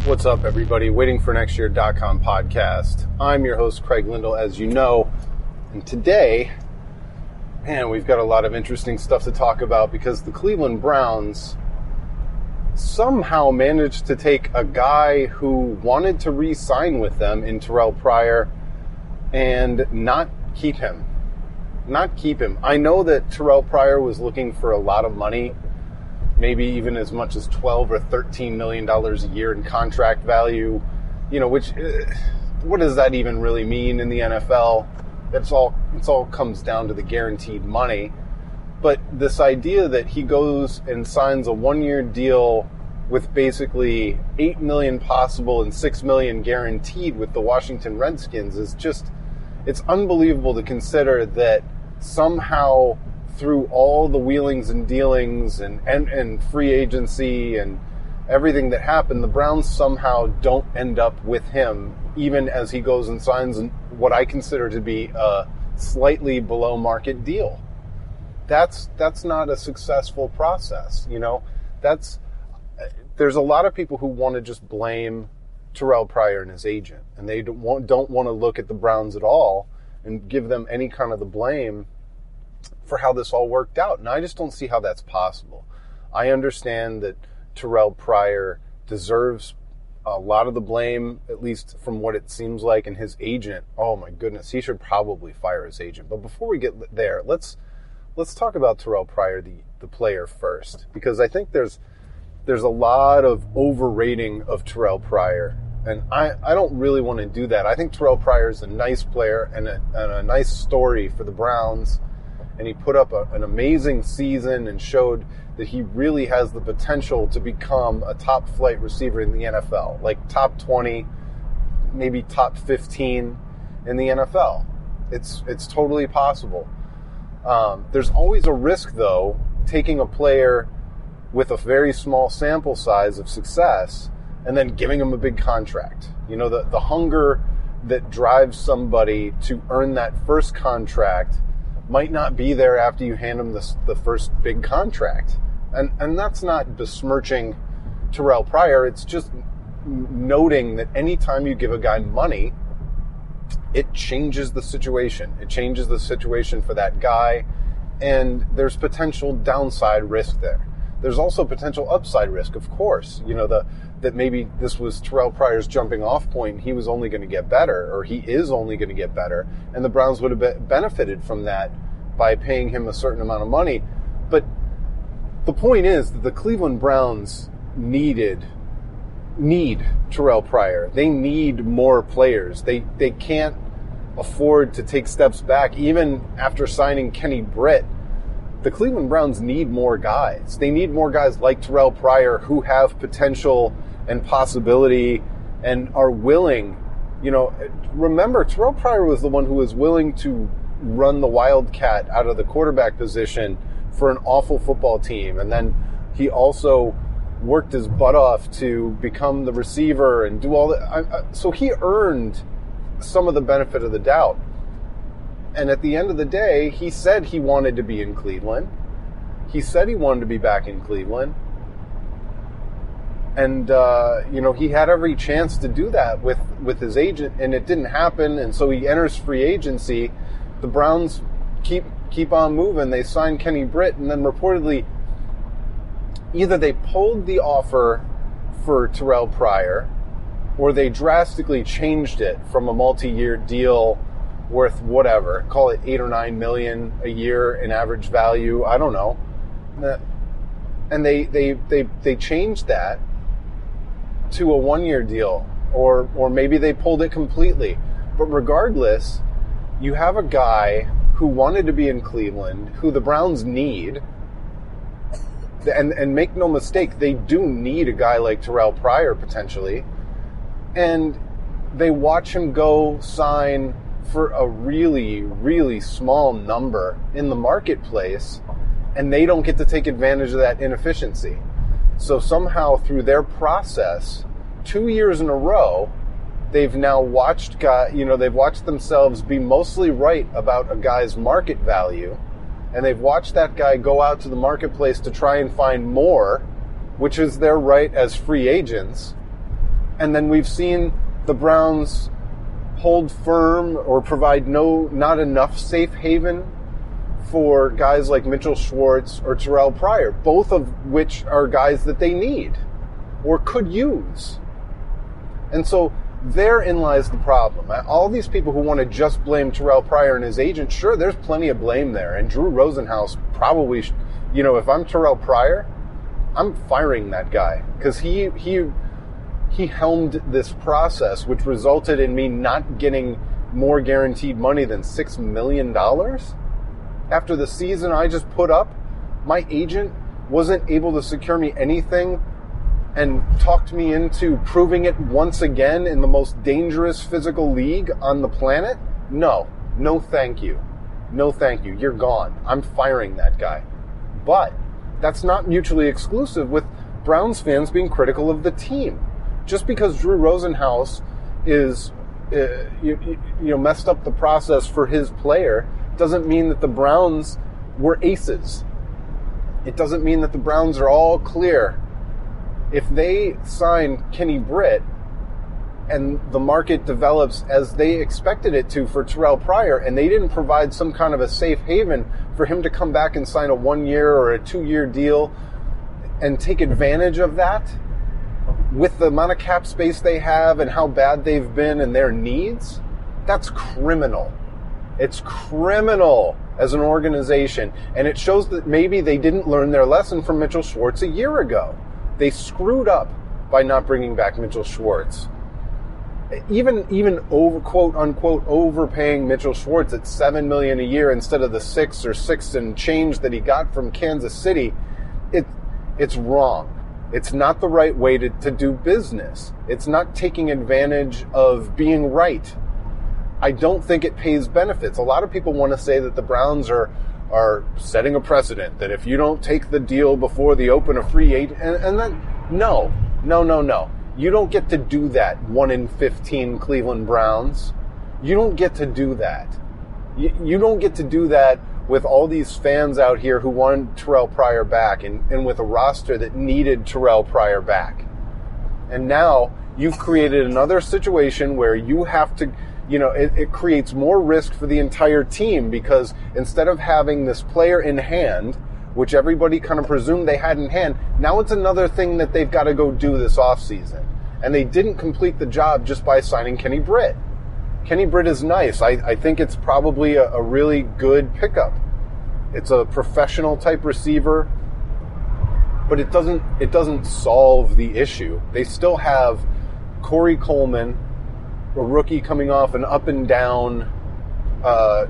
What's up, everybody? waitingfornextyear.com podcast. I'm your host, Craig Lindell, as you know. And today, man, we've got a lot of interesting stuff to talk about because the Cleveland Browns somehow managed to take a guy who wanted to re-sign with them in Terrelle Pryor and not keep him. I know that Terrelle Pryor was looking for a lot of money, maybe even as much as $12 or $13 million a year in contract value, which, what does that even really mean in the NFL? It's all comes down to the guaranteed money. But this idea that he goes and signs a one-year deal with basically $8 million possible and $6 million guaranteed with the Washington Redskins is just, it's unbelievable to consider that somehow through all the wheelings and dealings and free agency and everything that happened, the Browns somehow don't end up with him, even as he goes and signs what I consider to be a slightly below market deal. That's not a successful process. There's a lot of people who want to just blame Terrelle Pryor and his agent, and they don't want to look at the Browns at all and give them any kind of the blame for how this all worked out. And I just don't see how that's possible. I understand that Terrelle Pryor deserves a lot of the blame, at least from what it seems like, and his agent, oh my goodness, he should probably fire his agent. But before we get there, let's talk about Terrelle Pryor, the player, first, because I think there's a lot of overrating of Terrelle Pryor, and I don't really want to do that. I think Terrelle Pryor is a nice player and a nice story for the Browns, and he put up an amazing season and showed that he really has the potential to become a top flight receiver in the NFL, like top 20, maybe top 15 in the NFL. It's totally possible. There's always a risk, though, taking a player with a very small sample size of success and then giving him a big contract. The hunger that drives somebody to earn that first contract might not be there after you hand him the first big contract. And that's not besmirching Terrelle Pryor. It's just noting that anytime you give a guy money, it changes the situation. It changes the situation for that guy, and there's potential downside risk there. There's also potential upside risk, of course. That maybe this was Terrelle Pryor's jumping off point. He was only going to get better, or he is only going to get better, and the Browns would have benefited from that by paying him a certain amount of money. But the point is that the Cleveland Browns need Terrelle Pryor. They need more players. They can't afford to take steps back. Even after signing Kenny Britt, the Cleveland Browns need more guys. They need more guys like Terrelle Pryor who have potential and possibility and are willing. Remember, Terrelle Pryor was the one who was willing to run the Wildcat out of the quarterback position for an awful football team. And then he also worked his butt off to become the receiver and do all that. So he earned some of the benefit of the doubt. And at the end of the day, he said he wanted to be in Cleveland. He said he wanted to be back in Cleveland. And, he had every chance to do that with his agent, and it didn't happen. And so he enters free agency. The Browns keep on moving. They signed Kenny Britt, and then reportedly either they pulled the offer for Terrelle Pryor or they drastically changed it from a multi-year deal worth whatever, call it $8 or $9 million a year in average value. I don't know. And they changed that to a one-year deal, or maybe they pulled it completely. But regardless, you have a guy who wanted to be in Cleveland, who the Browns need, and make no mistake, they do need a guy like Terrelle Pryor potentially, and they watch him go sign for a really, really small number in the marketplace, and they don't get to take advantage of that inefficiency. So somehow through their process, 2 years in a row, they've now watched they've watched themselves be mostly right about a guy's market value, and they've watched that guy go out to the marketplace to try and find more, which is their right as free agents. And then we've seen the Browns hold firm or provide not enough safe haven for guys like Mitchell Schwartz or Terrelle Pryor, both of which are guys that they need or could use. And so therein lies the problem. All these people who want to just blame Terrelle Pryor and his agent, sure, there's plenty of blame there. And Drew Rosenhaus probably, if I'm Terrelle Pryor, I'm firing that guy because he helmed this process, which resulted in me not getting more guaranteed money than $6 million. After the season I just put up, my agent wasn't able to secure me anything and talked me into proving it once again in the most dangerous physical league on the planet. No thank you. No thank you. You're gone. I'm firing that guy. But that's not mutually exclusive with Browns fans being critical of the team. Just because Drew Rosenhaus is messed up the process for his player doesn't mean that the Browns were aces. It doesn't mean that the Browns are all clear. If they sign Kenny Britt and the market develops as they expected it to for Terrelle Pryor, and they didn't provide some kind of a safe haven for him to come back and sign a 1-year or a 2-year deal and take advantage of that, with the amount of cap space they have and how bad they've been and their needs, that's criminal. It's criminal as an organization. And it shows that maybe they didn't learn their lesson from Mitchell Schwartz a year ago. They screwed up by not bringing back Mitchell Schwartz. Even over, quote unquote, overpaying Mitchell Schwartz at $7 million a year instead of the $6 and change that he got from Kansas City, it's wrong. It's not the right way to do business. It's not taking advantage of being right. I don't think it pays benefits. A lot of people want to say that the Browns are setting a precedent, that if you don't take the deal before the open of free agent, and then, no. You don't get to do that, 1 in 15 Cleveland Browns. You don't get to do that. You don't get to do that with all these fans out here who wanted Terrelle Pryor back and with a roster that needed Terrelle Pryor back. And now you've created another situation where you have to, it creates more risk for the entire team, because instead of having this player in hand, which everybody kind of presumed they had in hand, now it's another thing that they've got to go do this offseason. And they didn't complete the job just by signing Kenny Britt. Kenny Britt is nice. I think it's probably a really good pickup. It's a professional type receiver, but it doesn't solve the issue. They still have Corey Coleman, a rookie coming off an up and down,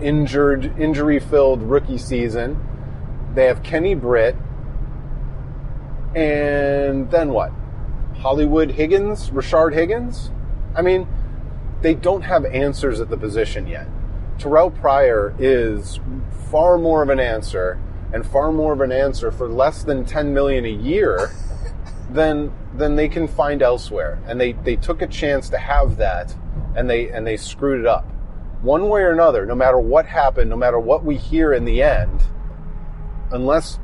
injury-filled rookie season. They have Kenny Britt, and then what? Hollywood Higgins, Rashard Higgins? I mean, they don't have answers at the position yet. Terrelle Pryor is far more of an answer, and far more of an answer for less than $10 million a year than they can find elsewhere. And they took a chance to have that, and they screwed it up. One way or another, no matter what happened, no matter what we hear in the end, unless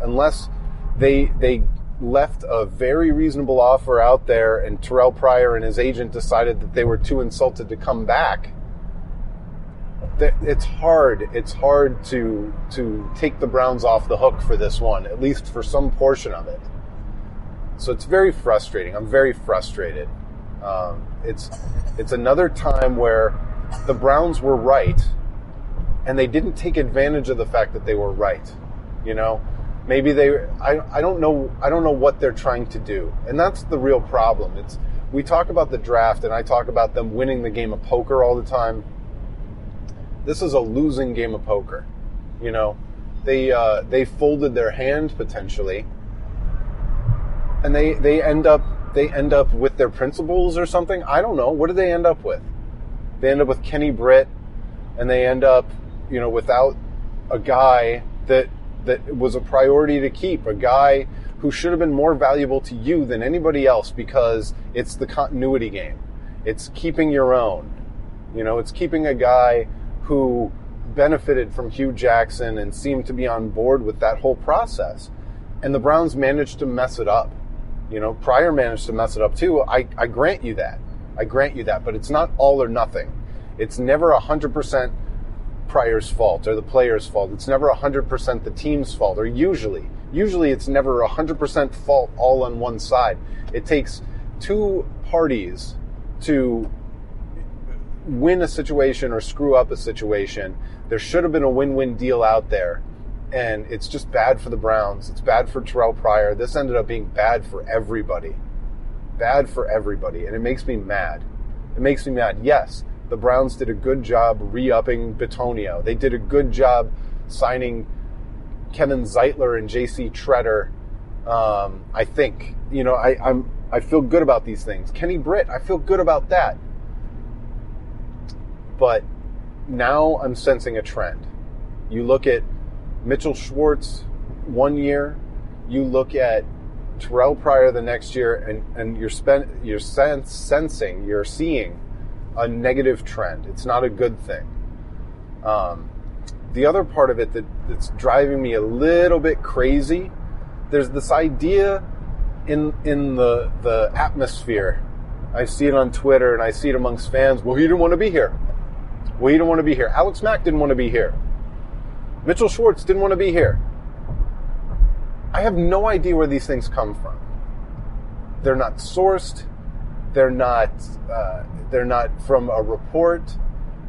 they left a very reasonable offer out there and Terrelle Pryor and his agent decided that they were too insulted to come back, it's hard to take the Browns off the hook for this one, at least for some portion of it. So it's very frustrating. I'm very frustrated. It's another time where the Browns were right and they didn't take advantage of the fact that they were right. Maybe I don't know what they're trying to do. And that's the real problem. We talk about the draft and I talk about them winning the game of poker all the time. This is a losing game of poker. They folded their hand potentially, and they end up with their principles or something. I don't know. What do they end up with? They end up with Kenny Britt, and they end up, without a guy that was a priority to keep, a guy who should have been more valuable to you than anybody else, because it's the continuity game. It's keeping your own. It's keeping a guy who benefited from Hugh Jackson and seemed to be on board with that whole process. And the Browns managed to mess it up. Pryor managed to mess it up too. I grant you that. But it's not all or nothing. It's never 100% Pryor's fault or the player's fault. It's never 100% the team's fault, or usually it's never 100% fault all on one side. It takes two parties to win a situation or screw up a situation. There should have been a win-win deal out there, and it's just bad for the Browns. It's bad for Terrelle Pryor. This ended up being bad for everybody. And it makes me mad. Yes, the Browns did a good job re-upping Bitonio. They did a good job signing Kevin Zeitler and J.C. Treader. I think, I feel good about these things. Kenny Britt, I feel good about that. But now I'm sensing a trend. You look at Mitchell Schwartz 1 year, you look at Terrelle Pryor the next year, and you're seeing a negative trend. It's not a good thing. The other part of it that's driving me a little bit crazy, there's this idea in the atmosphere. I see it on Twitter and I see it amongst fans. Well, he didn't want to be here. Alex Mack didn't want to be here. Mitchell Schwartz didn't want to be here. I have no idea where these things come from. They're not sourced. They're not from a report.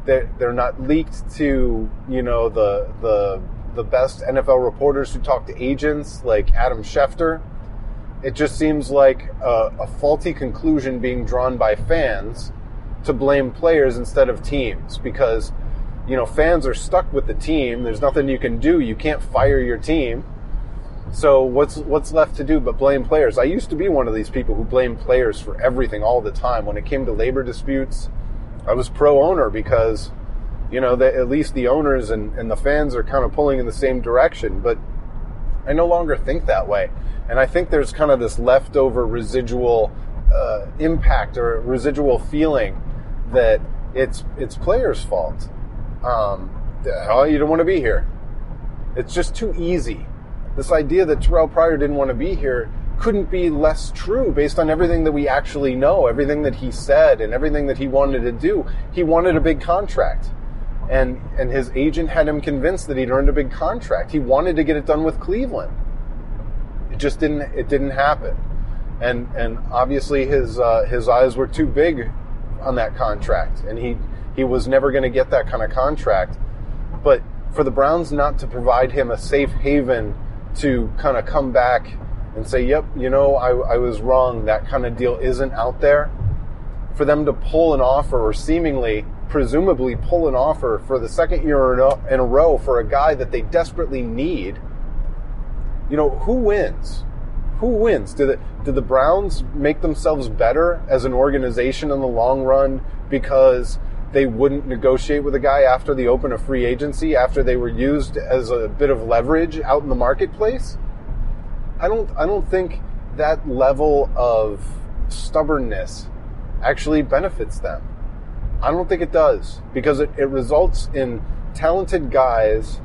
They're not leaked to the best NFL reporters who talk to agents like Adam Schefter. It just seems like a faulty conclusion being drawn by fans to blame players instead of teams, because fans are stuck with the team. There's nothing you can do. You can't fire your team. So what's left to do but blame players? I used to be one of these people who blamed players for everything all the time. When it came to labor disputes, I was pro-owner because, at least the owners and the fans are kind of pulling in the same direction. But I no longer think that way. And I think there's kind of this leftover residual impact or residual feeling that it's players' fault. You don't want to be here. It's just too easy. This idea that Terrelle Pryor didn't want to be here couldn't be less true based on everything that we actually know, everything that he said and everything that he wanted to do. He wanted a big contract. And his agent had him convinced that he'd earned a big contract. He wanted to get it done with Cleveland. It didn't happen. And obviously his eyes were too big on that contract, and he was never going to get that kind of contract. But for the Browns not to provide him a safe haven to kind of come back and say, yep, I was wrong, that kind of deal isn't out there, for them to pull an offer, or presumably pull an offer for the second year in a row for a guy that they desperately need, who wins? Who wins? Do the Browns make themselves better as an organization in the long run because they wouldn't negotiate with a guy after the open of free agency, after they were used as a bit of leverage out in the marketplace? I don't think that level of stubbornness actually benefits them. I don't think it does, because it results in talented guys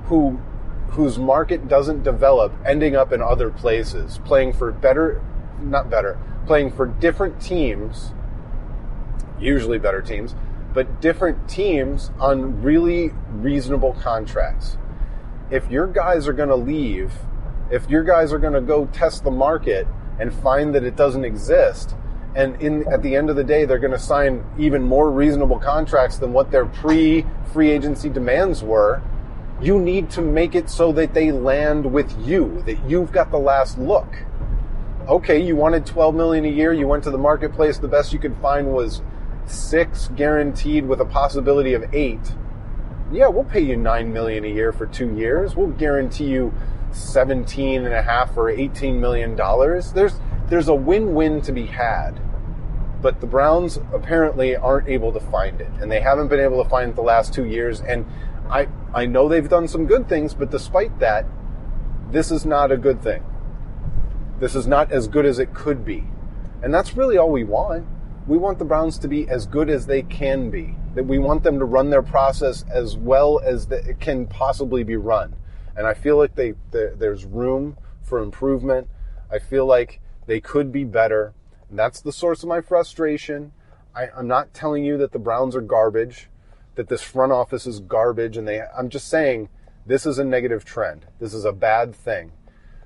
whose market doesn't develop ending up in other places, playing for different teams, usually better teams, but different teams on really reasonable contracts. If your guys are going to leave, if your guys are going to go test the market and find that it doesn't exist, and at the end of the day they're going to sign even more reasonable contracts than what their pre-free agency demands were, you need to make it so that they land with you, that you've got the last look. Okay, you wanted $12 million a year, you went to the marketplace, the best you could find was $6 guaranteed with a possibility of $8. Yeah, we'll pay you $9 million a year for 2 years. We'll guarantee you $17.5 or $18 million. There's a win-win to be had. But the Browns apparently aren't able to find it, and they haven't been able to find it the last 2 years. And I know they've done some good things, but despite that, this is not a good thing. This is not as good as it could be. And that's really all we want. we want the Browns to be as good as they can be. That we want them to run their process as well as it can possibly be run. And I feel like there's room for improvement. I feel like they could be better. And that's the source of my frustration. I'm not telling you that the Browns are garbage, that this front office is garbage, I'm just saying this is a negative trend. This is a bad thing.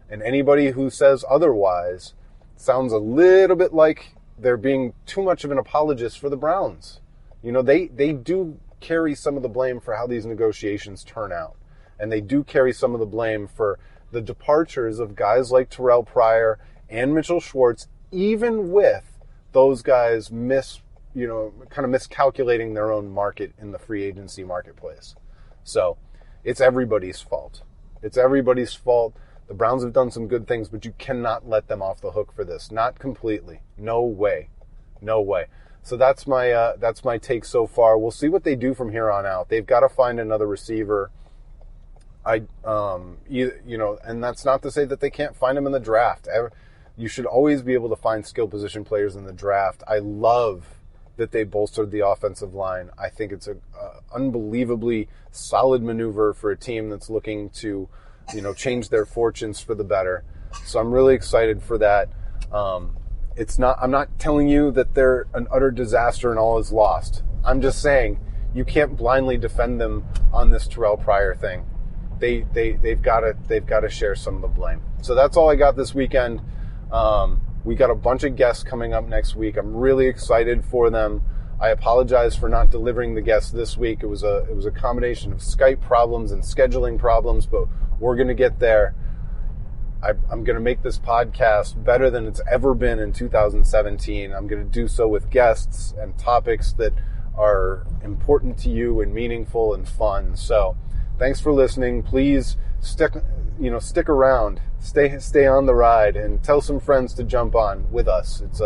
And anybody who says otherwise sounds a little bit like they're being too much of an apologist for the Browns. You know, they do carry some of the blame for how these negotiations turn out. And they do carry some of the blame for the departures of guys like Terrelle Pryor and Mitchell Schwartz, even with those guys miscalculating their own market in the free agency marketplace. So it's everybody's fault. It's everybody's fault. The Browns have done some good things, but you cannot let them off the hook for this. Not completely. No way. No way. So that's my take so far. We'll see what they do from here on out. They've got to find another receiver. And that's not to say that they can't find them in the draft. You should always be able to find skill position players in the draft. I love that they bolstered the offensive line. I think it's an unbelievably solid maneuver for a team that's looking to, change their fortunes for the better. So I'm really excited for that. I'm not telling you that they're an utter disaster and all is lost. I'm just saying you can't blindly defend them on this Terrelle Pryor thing. They've got to share some of the blame. So that's all I got this weekend. We got a bunch of guests coming up next week. I'm really excited for them. I apologize for not delivering the guests this week. It was a combination of Skype problems and scheduling problems, but we're going to get there. I'm going to make this podcast better than it's ever been in 2017. I'm going to do so with guests and topics that are important to you and meaningful and fun. So thanks for listening. Please stick around, stay on the ride, and tell some friends to jump on with us. It's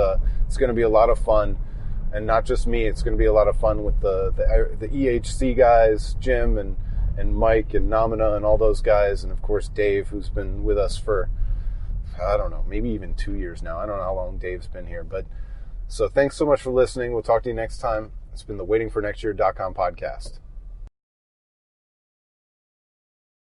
going to be a lot of fun, and not just me. It's going to be a lot of fun with the EHC guys, Jim and Mike and Namina and all those guys, and of course Dave, who's been with us for, I don't know, maybe even 2 years now. I don't know how long Dave's been here, but so thanks so much for listening. We'll talk to you next time. It's been the waitingfornextyear.com podcast.